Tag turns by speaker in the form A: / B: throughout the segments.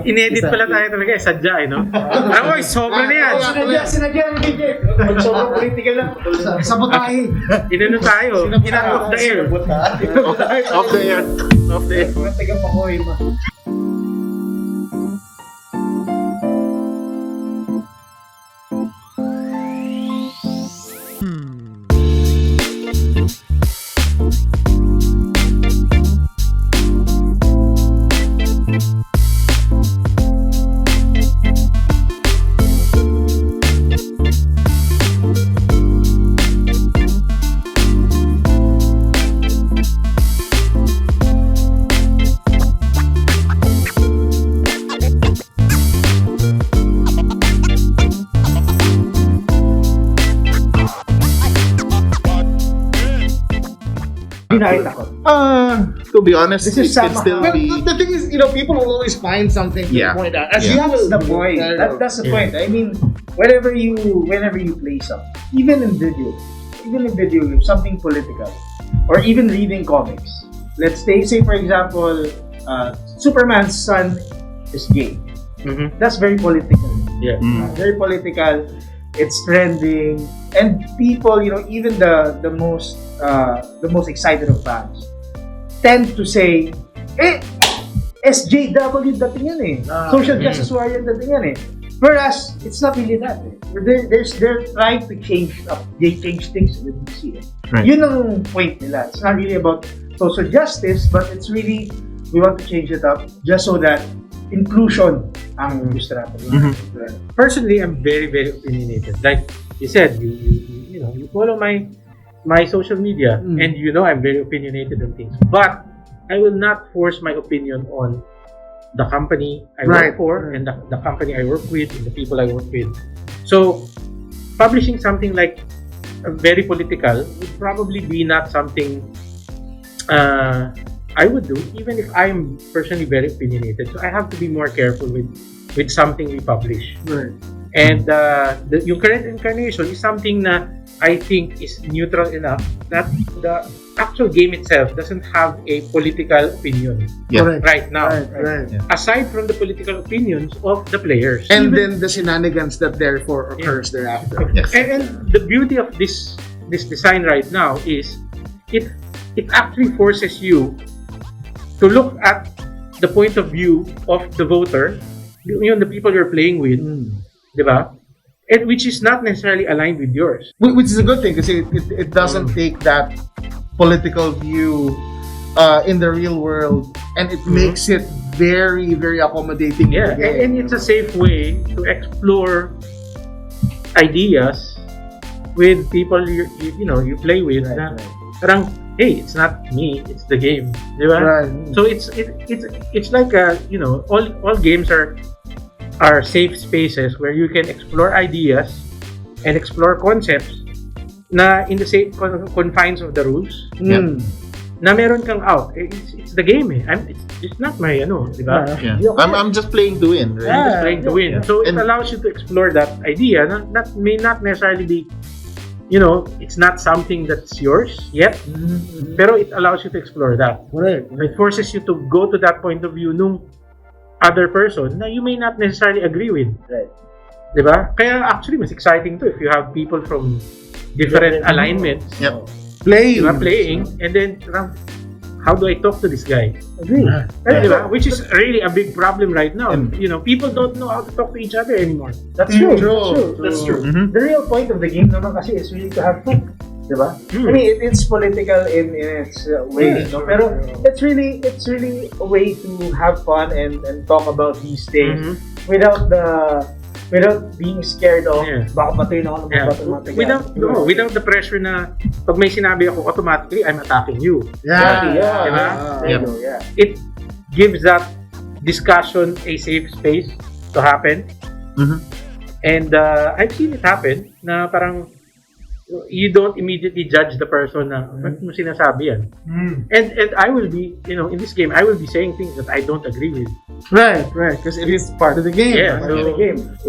A: Inedit pala tayo talaga sadya no? Ako, sobra na yan.
B: Sinadya ang DJ. Sobrang political lang.
C: Sabotahe.
A: Inano tayo? Off the air.
D: Off the air. Off the air.
B: Mga taga-pakoy ma.
D: To be honest,
B: This is
D: it can
B: sama.
D: still
C: But
D: be.
C: the thing is, people will always find something to point out. As
B: That's
C: you
B: the point. That's the point. I mean, whenever you play something, even in video games, something political, or even reading comics. Let's say for example, Superman's son is gay. That's very political.
A: Yeah.
B: Very political. It's trending, and people, even the most excited of fans tend to say, SJW dating yan eh. Social justice warrior dating yan eh. Whereas, it's not really that eh. They're trying to change things in the DC eh.
D: Right.
B: Yun ang point nila. It's not really about social justice, but it's really, we want to change it up just so that inclusion ang gusto natin.
A: Personally, I'm very, very opinionated. Like you said, you follow my social media, and I'm very opinionated on things. But I will not force my opinion on the company I work for, and the company I work with, and the people I work with. So, publishing something like very political would probably be not something I would do, even if I'm personally very opinionated. So I have to be more careful with something we publish.
C: Right.
A: And yung current incarnation is something na I think is neutral enough that the actual game itself doesn't have a political opinion right now.
C: Right.
A: Aside from the political opinions of the players.
C: And then the shenanigans that therefore occurs thereafter.
D: Yes.
A: And the beauty of this design right now is it actually forces you to look at the point of view of the voter, the people you're playing with, diba? And which is not necessarily aligned with yours.
C: Which is a good thing because it doesn't take that political view in the real world, and it makes it very, very accommodating.
A: Yeah, and it's a safe way to explore ideas with people you play with. Parang, hey, it's not me, it's the game, diba?
C: Right.
A: So it's like all games are safe spaces where you can explore ideas and explore concepts na in the safe confines of the rules. Na meron kang out. It's the game eh. It's not my diba?
D: Yeah. I'm just playing to win, right?
A: I'm just playing to win. So it allows you to explore that idea that may not necessarily be, it's not something that's yours yet, pero it allows you to explore that.
C: Right.
A: It forces you to go to that point of view nung other person na you may not necessarily agree with.
B: Right.
A: Diba? Kaya actually, mas exciting to if you have people from different alignments playing, and then how do I talk to this guy?
B: Agree.
A: Diba? Which is really a big problem right now. People don't know how to talk to each other anymore.
B: That's true.
C: That's true.
B: The real point of the game naman kasi is really to have fun. Diba? I mean, it's political in its way, pero it's really a way to have fun and talk about these things without being scared of baka batuin ako ng
A: without the pressure na pag may sinabi ako, automatically I'm attacking you.
B: Yeah.
A: It gives that discussion a safe space to happen. And I've seen it happen na parang you don't immediately judge the person na bakit mo sinasabi yan. And I will be, in this game, I will be saying things that I don't agree with.
C: Right, because it is part of the game.
A: Yeah, so,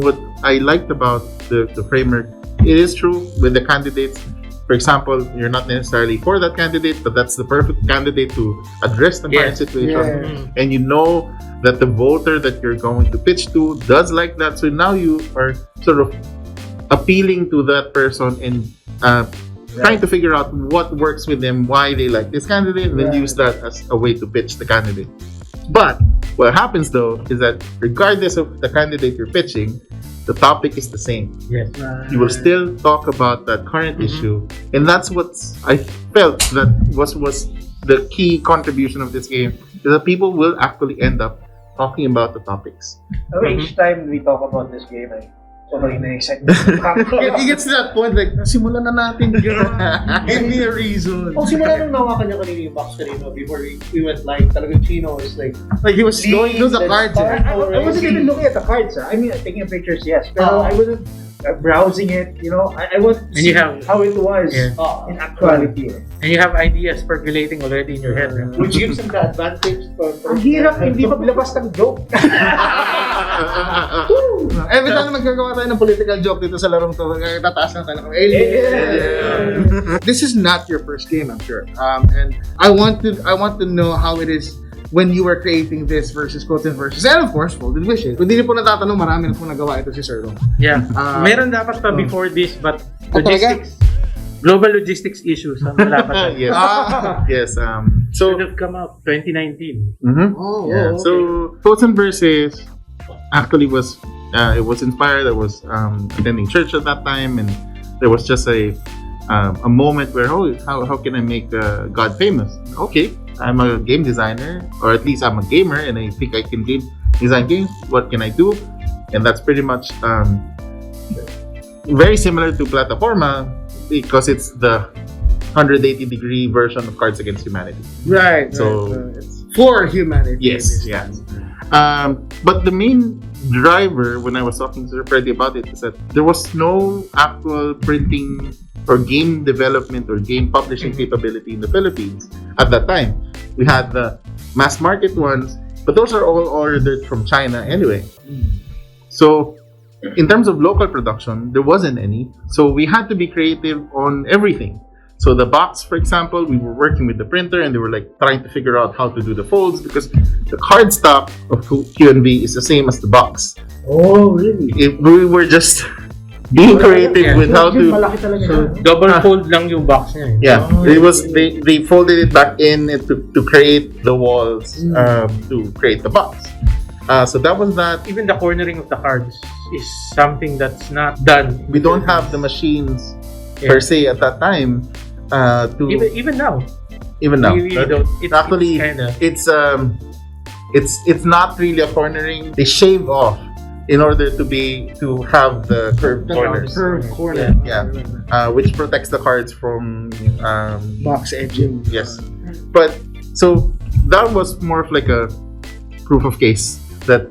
D: what I liked about the framework, it is true with the candidates, for example, you're not necessarily for that candidate, but that's the perfect candidate to address the current
A: Yes.
D: situation, and you know that the voter that you're going to pitch to does like that. So now you are sort of appealing to that person and trying to figure out what works with them, why they like this candidate, and then use that as a way to pitch the candidate. But what happens though is that regardless of the candidate you're pitching, the topic is the same.
A: Yes.
D: You will still talk about that current issue, and that's what I felt that was the key contribution of this game, is that people will actually end up talking about the topics.
B: Each time we talk about this game, sobrang na-excite.
C: It gets to that point, like, simulan na natin. Give me a reason.
E: Simula nung nawakan niya kanina yung box kanina before we went live, talagang Chino is like,
C: He was going through the cards.
B: I wasn't even looking at the cards. I mean, taking pictures, yes, pero I wasn't browsing it. I want to see how it was in actuality.
A: And you have ideas percolating already in your head.
E: which gives him the advantage for
B: Ang hirap, hindi maglabas ng joke.
C: Every time nagkagawa tayo ng political joke dito sa larong to, tataas na tayo ng alien. This is not your first game, I'm sure. And I want to know how it is when you were creating this versus Cotin versus, and of course, Folded Wishes. Kung hindi niyo po natatanong, marami na po nagawa ito si Sir Long.
A: Yeah. Meron dapat pa before this, but logistics, global logistics issues, wala pa tayo.
D: Yes. Yes. So
A: Should have come out 2019.
D: yeah. So Cotin versus actually was it was inspired. I was attending church at that time, and there was just a moment where how can I make God famous? Okay, I'm a game designer, or at least I'm a gamer, and I think I can design games. What can I do? And that's pretty much very similar to PLATAPORMA, because it's the 180-degree version of Cards Against Humanity.
C: Right.
D: So
C: it's for humanity.
D: yes, yes. But the main driver when I was talking to Freddy about it is that there was no actual printing or game development or game publishing capability in the Philippines at that time. We had the mass market ones, but those are all ordered from China anyway. So in terms of local production, there wasn't any. So we had to be creative on everything. So the box, for example, we were working with the printer, and they were like trying to figure out how to do the folds, because the cardstock of QNV is the same as the box.
B: Oh, really?
D: We were just being creative with how to.
B: Malaki talaga siya.
A: Double fold lang yung box niya.
D: Yeah, it was they folded it back in to create the walls to create the box. So that was that.
A: Even the cornering of the cards is something that's not done.
D: We don't have the machines per se at that time. To
A: Even now.
D: even now,
A: We really don't.
D: actually,
A: It's kinda,
D: it's not really a cornering. They shave off in order to have the curved corners.
C: Curved corner.
D: Yeah. Which protects the cards from
C: Box edging.
D: yes. But so that was more of like a proof of case that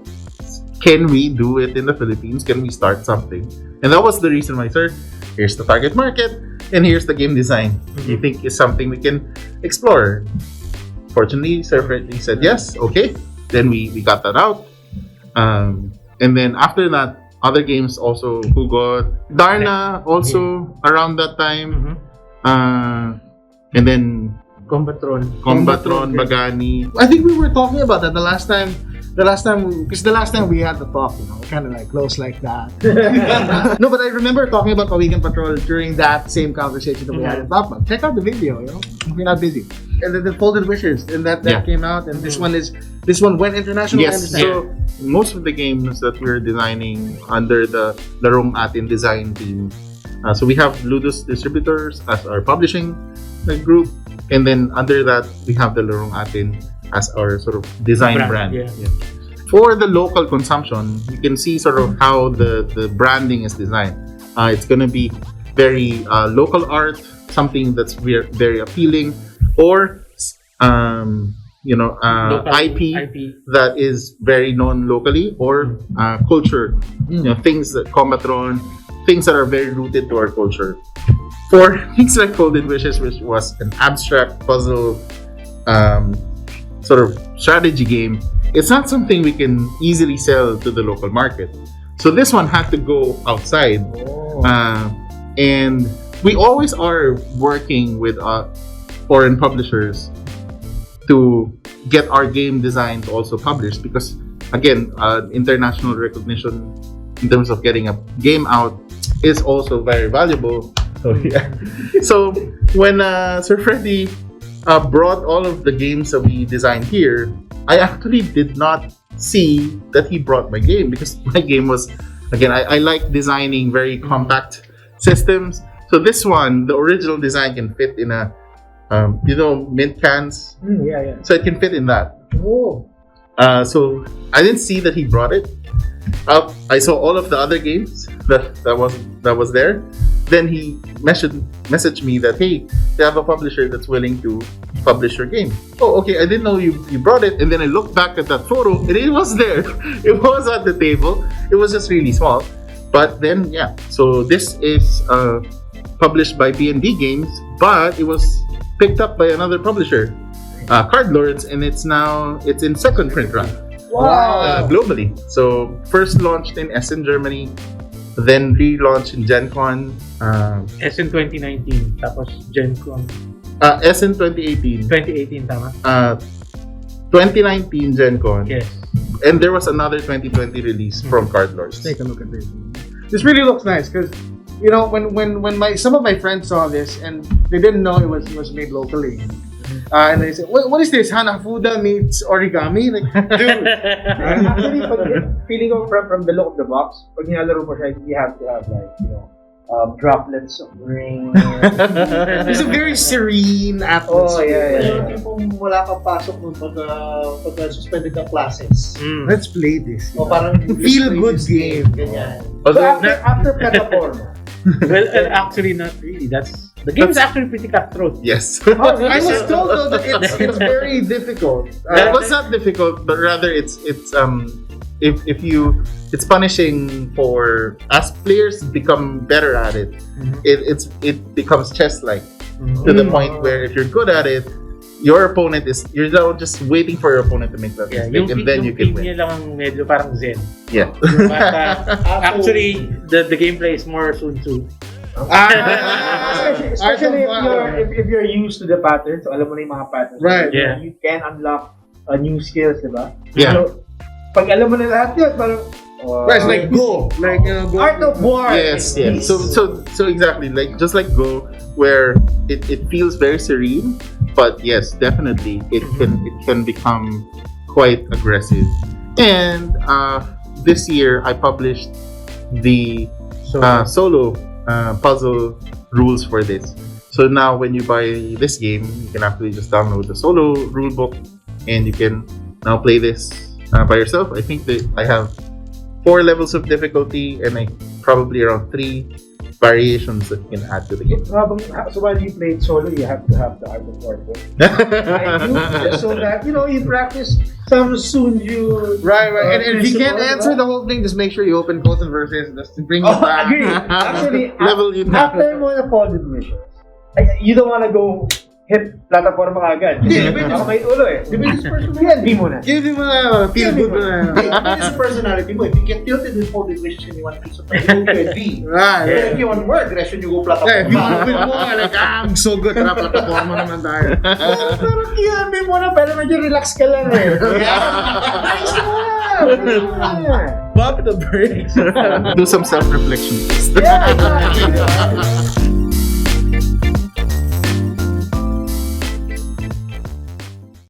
D: can we do it in the Philippines? Can we start something? And that was the reason why, sir, here's the target market and here's the game design. You think is something we can explore? Fortunately, Sir Freddy said yes. Okay, then we got that out. And then after that, other games also who got Darna also around that time. And then
A: Combatron.
D: Combatron, Bagani.
C: I think we were talking about that the last time, because the last time we had the talk, kind of like close like that. No, but I remember talking about Weekend Patrol during that same conversation that we had in Top. Check out the video, if you're not busy. And then the Folded Wishes, and that came out, and this one went international.
D: Yes, so most of the games that we're designing under the Larong Atin design team. So we have Ludus Distributors as our publishing group, and then under that we have the Larong Atin as our sort of design brand.
A: Yeah.
D: For the local consumption, you can see sort of how the branding is designed. It's going to be very local art, something that's very appealing, or
A: Local
D: IP that is very known locally, or culture, things that Combatron, things that are very rooted to our culture. For things like Folded Wishes, which was an abstract puzzle sort of strategy game, it's not something we can easily sell to the local market. So this one had to go outside, and we always are working with foreign publishers to get our game design to also publish, because again, international recognition in terms of getting a game out is also very valuable. So yeah. So when Sir Freddy brought all of the games that we designed here, I actually did not see that he brought my game, because my game was, again, I like designing very compact systems. So this one, the original design can fit in a mint cans.
B: Yeah.
D: So it can fit in that.
B: Oh.
D: So I didn't see that he brought it. I saw all of the other games that was there. Then he messaged me that, hey, they have a publisher that's willing to publish your game. Oh, okay, I didn't know you brought it. And then I looked back at that photo and it was there. It was at the table. It was just really small. But then, yeah. So this is published by B&D Games, but it was picked up by another publisher, Cardlords, and it's in second print run.
B: Wow.
D: Globally. So first launched in Essen, Germany, then relaunched in Gen Con.
A: Essen 2019, tapos Gen Con.
D: Essen 2018.
A: 2018, tama?
D: 2019 Gen Con.
A: Yes.
D: And there was another 2020 release from Cardlords.
C: Take a look at this. This really looks nice because, you know, when some of my friends saw this and they didn't know it was made locally. And they said, what is this? Hanafuda meets origami? Like, dude.
B: Actually, feeling of from the look of the box, pag nilalaro mo siya, you have to have like, you know, droplets of rain.
C: It's a very serene atmosphere.
B: Oh, yeah.
E: Yung tipong wala kang pasok nun pag suspended ng classes.
C: Let's play this.
E: O parang
C: Feel good game.
E: Ganyan.
B: So after Plataporma,
A: Well, actually, not really. The game is actually pretty cutthroat.
D: Yes.
C: I was told though that it's very difficult.
D: It was not difficult, but rather it's punishing for, as players become better at it. It becomes chess-like to the point where if you're good at it, you're now just waiting for your opponent to make that mistake, and then you can win.
A: Yung lang ang medyo parang zen.
D: Yeah.
A: But actually, the gameplay is more Sun Tzu.
B: especially if you're used to the patterns, so alam mo na yung mga patterns.
C: Right.
A: Yeah.
B: You can unlock new skills, diba?
D: Yeah.
B: So, pag alam mo na lahat yun, parang
C: Right, it's like Go. Like, you know, Go.
B: Art of War.
D: Yes. So exactly, like just like Go, where it feels very serene, but yes, definitely it can become quite aggressive. And this year I published the solo puzzle rules for this. So now when you buy this game, you can actually just download the solo rulebook and you can now play this by yourself. I think that I have 4 levels of difficulty and probably around 3 variations that you can add to the game.
B: So while you play solo, you have to have the Art of War book. Just so that, you know, you practice some Sun Tzu.
C: Right. And if you can't answer the whole thing, just make sure you open Quotes and Verses just to bring you back.
B: Agree. Actually,
D: Level you know.
B: after mo na folded missions, you don't wanna go hit Plataporma agad. Ako may ulo eh. Hindi mo na.
C: Give him a feel good.
E: Depende sa personality mo. If you get tilted with folded wishes and you want to piece of paper, you go B.
C: Right.
E: But if you want more aggression, you go
C: Yeah, if you
E: Plataporma.
C: open mo, like, I'm so good. Tara, Plataporma naman tayo.
B: Pero kiyabi mo na, pero medyo relax ka lang eh. Ayos mo na.
C: Bump the brakes.
D: Do some self-reflection.
B: Yeah, exactly.